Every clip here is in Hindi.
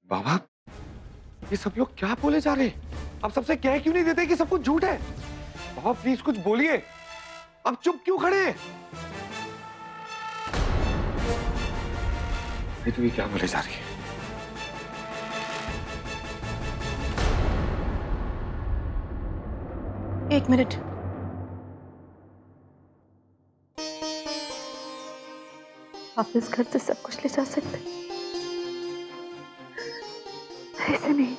बाबा, ये सब लोग क्या बोले जा रहे हैं? आप सबसे कह क्यों नहीं देते कि सब कुछ झूठ है? बाबा प्लीज कुछ बोलिए। आप चुप क्यों खड़े हैं? तो ये क्या बोले जा रही है? एक मिनट। आप इस घर से सब कुछ ले जा सकते, ऐसे नहीं।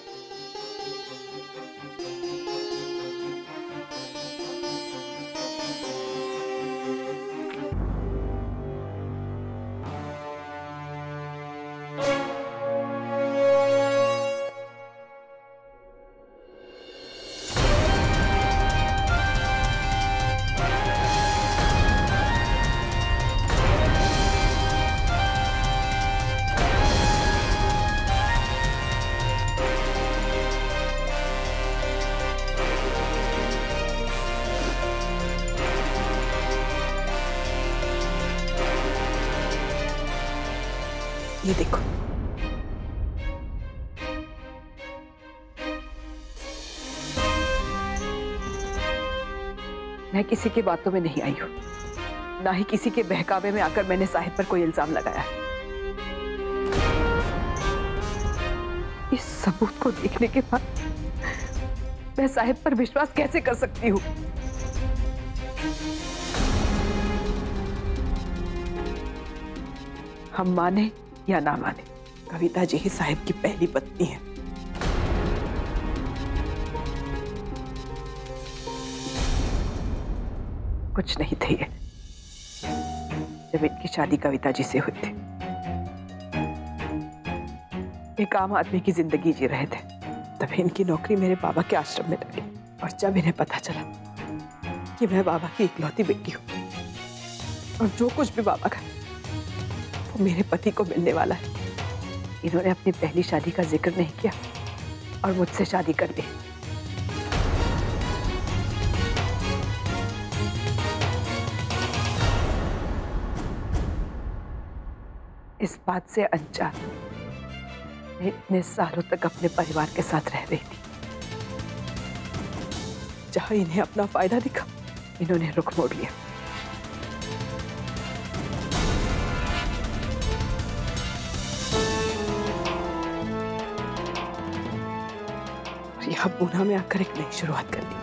ये देखो, मैं किसी की बातों में नहीं आई हूं, ना ही किसी के बहकावे में आकर मैंने साहिब पर कोई इल्जाम लगाया है। इस सबूत को देखने के बाद मैं साहिब पर विश्वास कैसे कर सकती हूँ? हम माने या ना माने, कविता जी ही साहिब की पहली पत्नी है। कुछ नहीं थे ये जब इनकी शादी कविता जी से हुई थी। एक आम आदमी की जिंदगी जी रहे थे, तभी इनकी नौकरी मेरे बाबा के आश्रम में लगी। और जब इन्हें पता चला कि मैं बाबा की इकलौती बेटी हूँ और जो कुछ भी बाबा का वो मेरे पति को मिलने वाला है, इन्होंने अपनी पहली शादी का जिक्र नहीं किया और मुझसे शादी कर ली। इस बात से अनजान मैं इतने सालों तक अपने परिवार के साथ रह रही थी। जहां इन्हें अपना फायदा दिखा, इन्होंने रुख मोड़ लिया। और यहां पूना में आकर एक नई शुरुआत कर दी।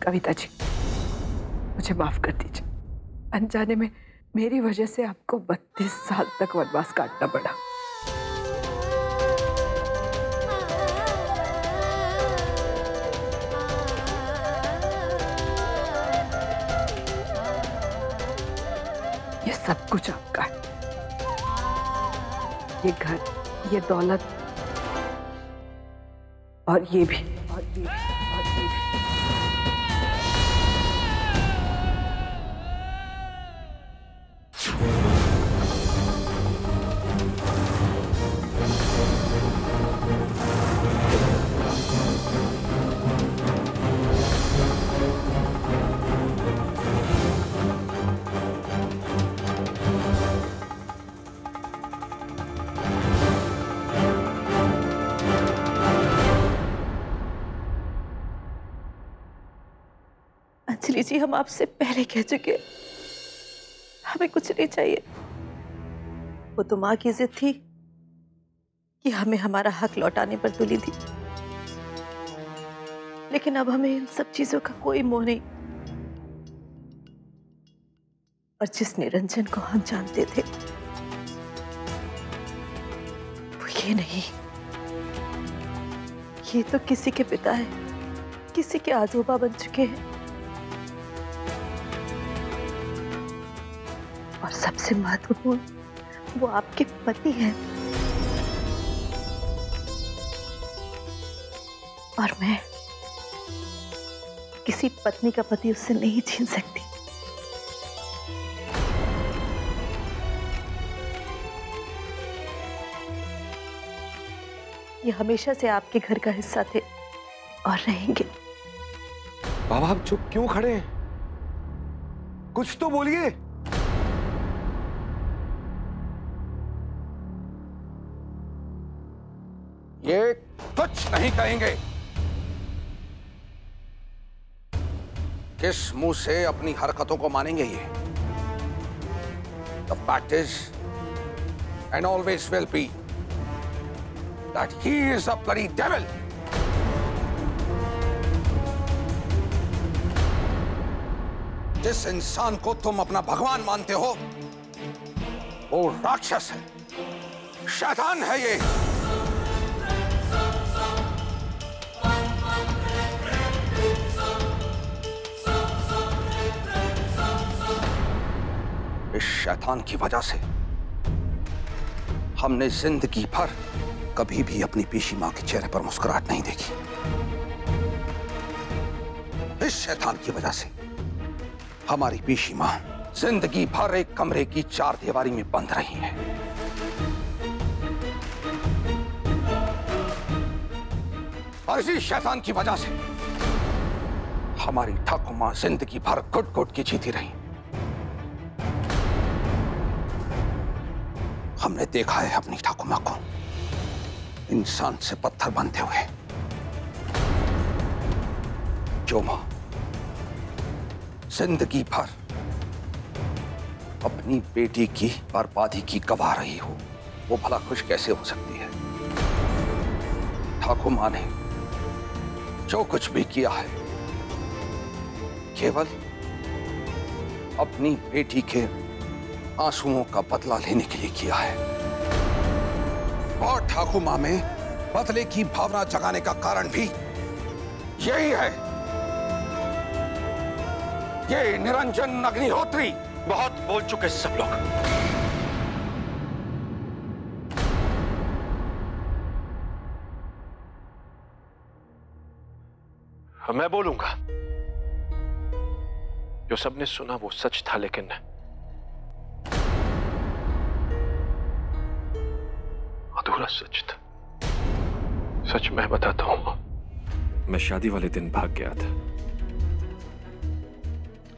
कविता जी, मुझे माफ कर दीजिए। अनजाने में मेरी वजह से आपको 32 साल तक वनवास काटना पड़ा। ये सब कुछ आपका है, ये घर, ये दौलत और ये भी, और ये भी, और ये भी। अंजलि जी, हम आपसे पहले कह चुके, हमें कुछ नहीं चाहिए। वो तो माँ की जिद थी कि हमें हमारा हक लौटाने पर तुली थी, लेकिन अब हमें इन सब चीजों का कोई मोह नहीं। और जिस निरंजन को हम जानते थे वो ये नहीं, ये तो किसी के पिता है, किसी के आजोबा बन चुके हैं। और सबसे महत्वपूर्ण, वो आपके पति हैं। और मैं किसी पत्नी का पति उससे नहीं छीन सकती। ये हमेशा से आपके घर का हिस्सा थे और रहेंगे। बाबा आप चुप क्यों खड़े हैं? कुछ तो बोलिए। ये कुछ नहीं कहेंगे। किस मुंह से अपनी हरकतों को मानेंगे ये? The fact is, and always will be, that he is a bloody devil. जिस इंसान को तुम अपना भगवान मानते हो, वो राक्षस है, शैतान है ये। इस शैतान की वजह से हमने जिंदगी भर कभी भी अपनी पेशी मां के चेहरे पर मुस्कुराहट नहीं देखी। इस शैतान की वजह से हमारी पेशी मां जिंदगी भर एक कमरे की चार दीवारी में बंद रही है। और इसी शैतान की वजह से हमारी ठाकुर मां जिंदगी भर घुट घुट की जीती रही। हमने देखा है अपनी ठाकुर मां को इंसान से पत्थर बनते हुए। जो मां जिंदगी भर अपनी बेटी की बर्बादी की गवाह रही हो, वो भला खुश कैसे हो सकती है? ठाकुर मां ने जो कुछ भी किया है केवल अपनी बेटी के आंसुओं का बदला लेने के लिए किया है। और ठाकुर मां में बदले की भावना जगाने का कारण भी यही है। ये निरंजन अग्निहोत्री। बहुत बोल चुके सब लोग। मैं बोलूंगा। जो सबने सुना वो सच था, लेकिन अधूरा सच था। सच मैं बताता हूं। मैं शादी वाले दिन भाग गया था।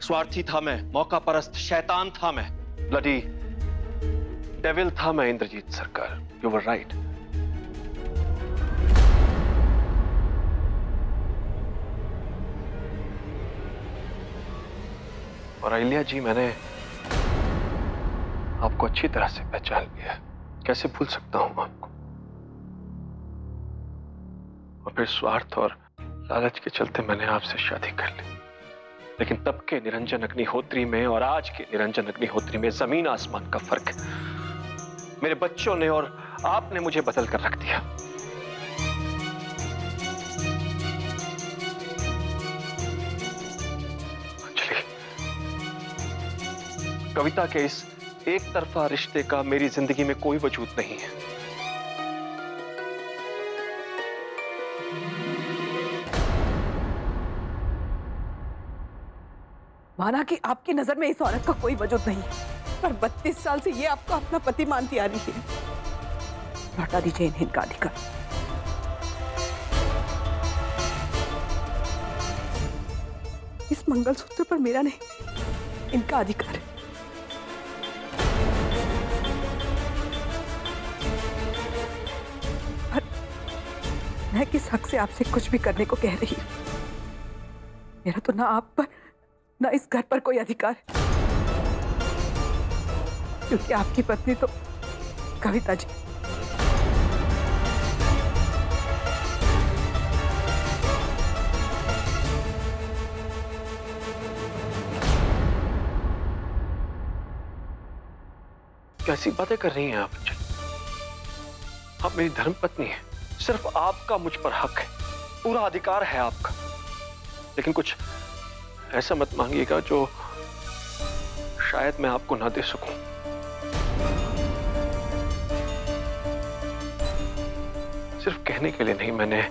स्वार्थी था मैं, मौका परस्त शैतान था मैं, ब्लडी डेविल था मैं। इंद्रजीत सरकार, यू वर राइट। और अहिल्या जी, मैंने आपको अच्छी तरह से पहचान लिया। कैसे भूल सकता हूं आपको? और फिर स्वार्थ और लालच के चलते मैंने आपसे शादी कर ली। लेकिन तब के निरंजन अग्निहोत्री में और आज के निरंजन अग्निहोत्री में जमीन आसमान का फर्क है। मेरे बच्चों ने और आपने मुझे बदल कर रख दिया। चलिए, कविता के इस एक तरफा रिश्ते का मेरी जिंदगी में कोई वजूद नहीं है। माना कि आपकी नजर में इस औरत का कोई वजूद नहीं है, पर 32 साल से ये आपको अपना पति मानती आ रही है। लौटा दीजिए इन्हें इनका अधिकार। इस मंगलसूत्र पर मेरा नहीं, इनका अधिकार है। पर मैं किस हक से आपसे कुछ भी करने को कह रही हूं? मेरा तो ना आप पर ना इस घर पर कोई अधिकार, क्योंकि आपकी पत्नी तो कविता जी। कैसी बातें कर रही हैं आप? आप मेरी धर्मपत्नी हैं। सिर्फ आपका मुझ पर हक है, पूरा अधिकार है आपका। लेकिन कुछ ऐसा मत मांगिएगा जो शायद मैं आपको ना दे सकूं। सिर्फ कहने के लिए नहीं, मैंने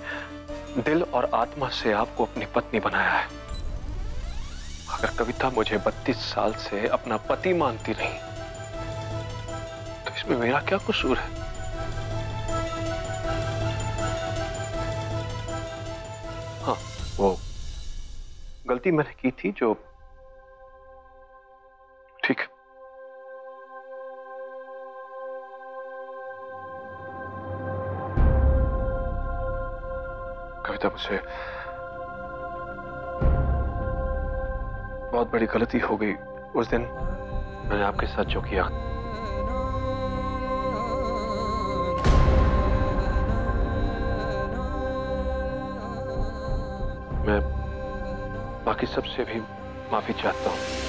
दिल और आत्मा से आपको अपनी पत्नी बनाया है। अगर कविता मुझे 32 साल से अपना पति मानती नहीं, तो इसमें मेरा क्या कसूर है? हाँ, वो गलती मैंने की थी जो ठीक है। कविता, मुझसे बहुत बड़ी गलती हो गई उस दिन। मैंने आपके साथ जो किया, मैं बाकी सबसे भी माफी चाहता हूं।